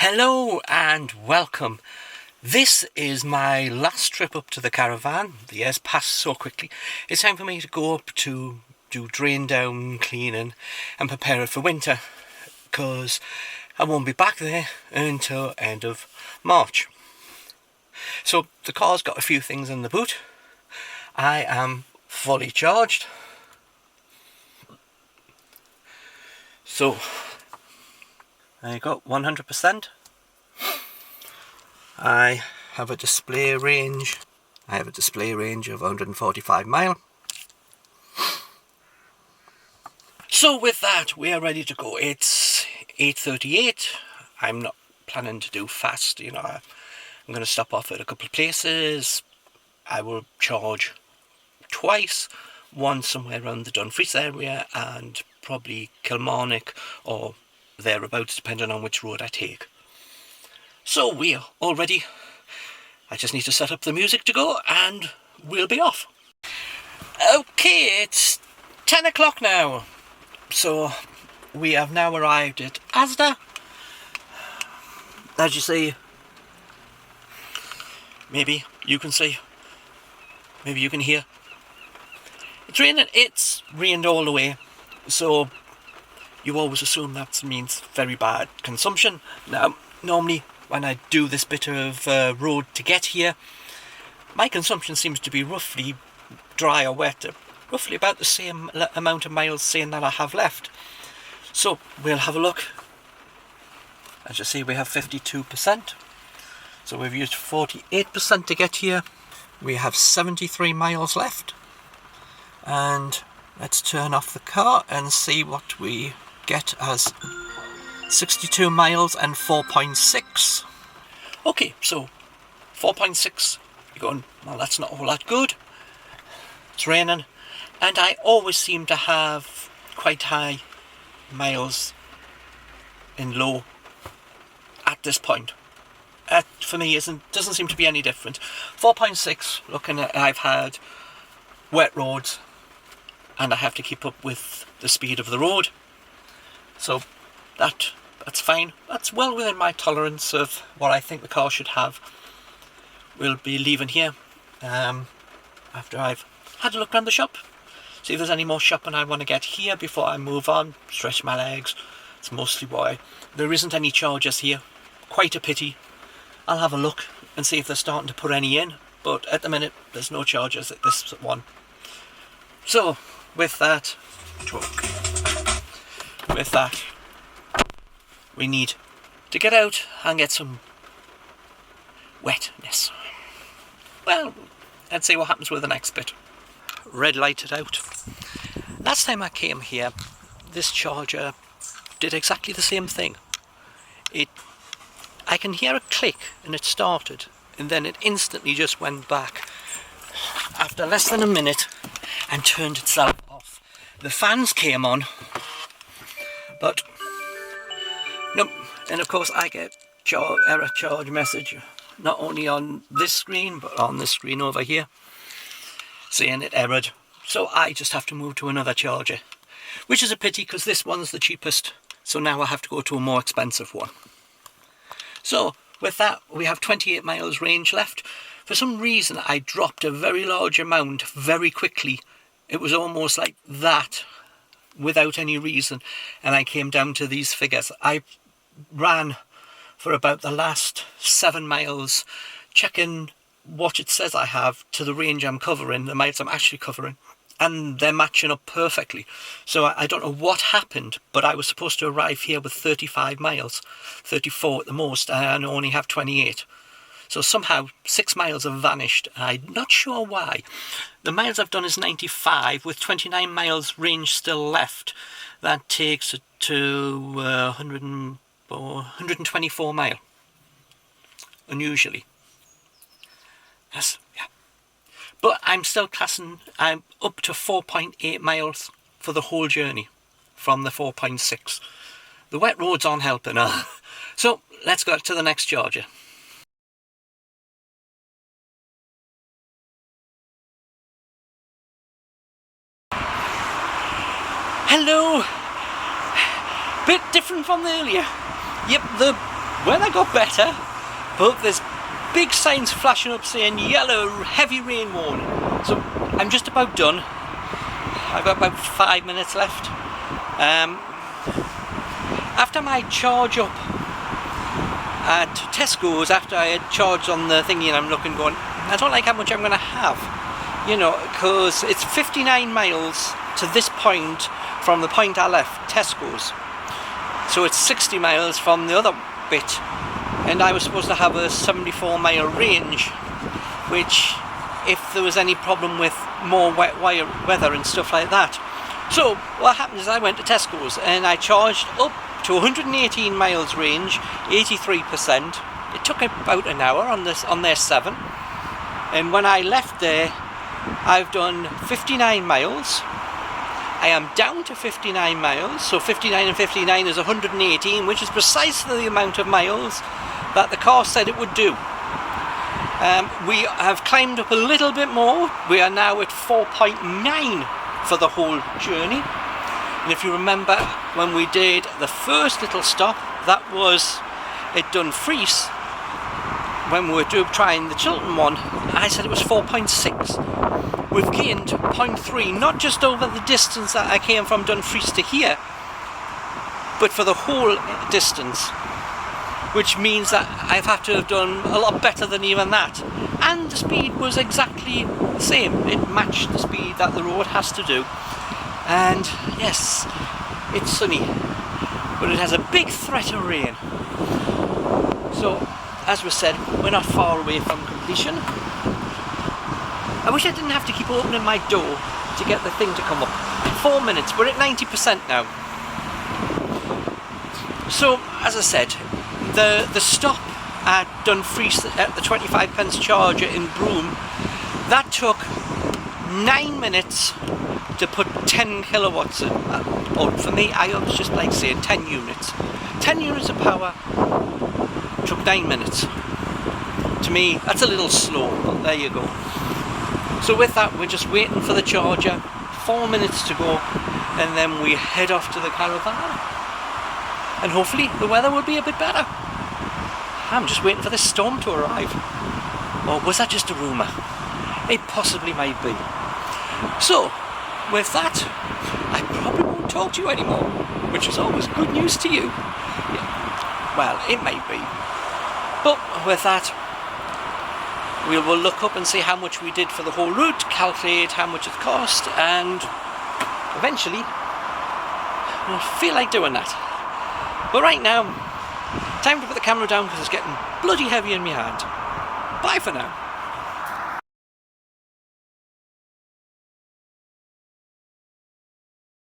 Hello and welcome. This is my last trip up to the caravan. The year's passed so quickly. It's time for me to go up to do drain down, cleaning and prepare it for winter, because I won't be back there until end of March. So the car's got a few things in the boot. I am fully charged. So I got 100%. I have a display range. Of 145 mile. So with that, we are ready to go. It's 8:38. I'm not planning to do fast. I'm going to stop off at a couple of places. I will charge twice. One somewhere around the Dumfries area and probably Kilmarnock or thereabouts, depending on which road I take. So we're all ready. I just need to set up the music to go and we'll be off. Okay, it's 10 o'clock now. So we have now arrived at Asda. As you see, maybe you can see, maybe you can hear. It's raining. It's rained all the way. So you always assume that means very bad consumption. Now, normally when I do this bit of road to get here, my consumption seems to be roughly dry or wet, roughly about the same amount of miles saying that I have left. So we'll have a look. As you see, we have 52%. So we've used 48% to get here. We have 73 miles left. And let's turn off the car and see what we get as 62 miles and 4.6. Okay, so 4.6. You're going, well, that's not all that good. It's raining. And I always seem to have quite high miles in low at this point. For me, doesn't seem to be any different. 4.6, looking at, I've had wet roads and I have to keep up with the speed of the road. So that's fine. That's well within my tolerance of what I think the car should have. We'll be leaving here after I've had a look around the shop. See if there's any more shopping I want to get here before I move on. Stretch my legs. It's mostly why. There isn't any chargers here. Quite a pity. I'll have a look and see if they're starting to put any in. But at the minute, there's no chargers at this one. So, with that, we need to get out and get some wetness. Well, let's see what happens with the next bit. Red lighted out. Last time I came here, this charger did exactly the same thing. I can hear a click and it started, and then it instantly just went back after less than a minute and turned itself off. The fans came on, but nope. And of course I get error charge message not only on this screen but on this screen over here saying it errored. So I just have to move to another charger, which is a pity because this one's the cheapest. So now I have to go to a more expensive one. So with that, we have 28 miles range left. For some reason I dropped a very large amount very quickly. It was almost like that without any reason, and I came down to these figures. I ran for about the last 7 miles checking what it says I have to the range I'm covering, the miles I'm actually covering, and they're matching up perfectly. So I don't know what happened, but I was supposed to arrive here with 35 miles, 34 at the most, and I only have 28. So somehow 6 miles have vanished. I'm not sure why. The miles I've done is 95 with 29 miles range still left. That takes it to 124 mile. Unusually. Yes, yeah. But I'm still classing, I'm up to 4.8 miles for the whole journey from the 4.6. The wet roads aren't helping. So let's go to the next charger. Hello! Bit different from earlier. Yep, the weather got better, but there's big signs flashing up saying yellow heavy rain warning. So I'm just about done. I've got about 5 minutes left. After my charge up at Tesco's, after I had charged on the thingy, and I'm looking going, I don't like how much I'm going to have, you know, because it's 59 miles to this point from the point I left Tesco's. So it's 60 miles from the other bit, and I was supposed to have a 74-mile range, which, if there was any problem with more wet weather and stuff like that. So what happened is I went to Tesco's and I charged up to 118 miles range, 83%. It took about an hour on their 7, and when I left there, I've done 59 miles. I am down to 59 miles, so 59 and 59 is 118, which is precisely the amount of miles that the car said it would do. We have climbed up a little bit more. We are now at 4.9 for the whole journey. And if you remember when we did the first little stop, that was at Dumfries, when we were trying the Chiltern one, I said it was 4.6. We've gained 0.3, not just over the distance that I came from Dumfries to here, but for the whole distance, which means that I've had to have done a lot better than even that. And the speed was exactly the same. It matched the speed that the road has to do. And yes, it's sunny, but it has a big threat of rain. So, as we said, we're not far away from completion. I wish I didn't have to keep opening my door to get the thing to come up. 4 minutes, we're at 90% now. So, as I said, the stop at Dumfries at the 25p charger in Broome, that took 9 minutes to put 10 kilowatts in. Or for me, I always just like saying 10 units. 10 units of power took 9 minutes. To me, that's a little slow, but there you go. So with that, we're just waiting for the charger, 4 minutes to go, and then we head off to the caravan. And hopefully the weather will be a bit better. I'm just waiting for this storm to arrive. Or was that just a rumour? It possibly might be. So, with that, I probably won't talk to you anymore, which is always good news to you. Yeah. Well, it may be. But with that, we will look up and see how much we did for the whole route, calculate how much it cost, and eventually I'll feel like doing that. But right now, time to put the camera down because it's getting bloody heavy in my hand. Bye for now.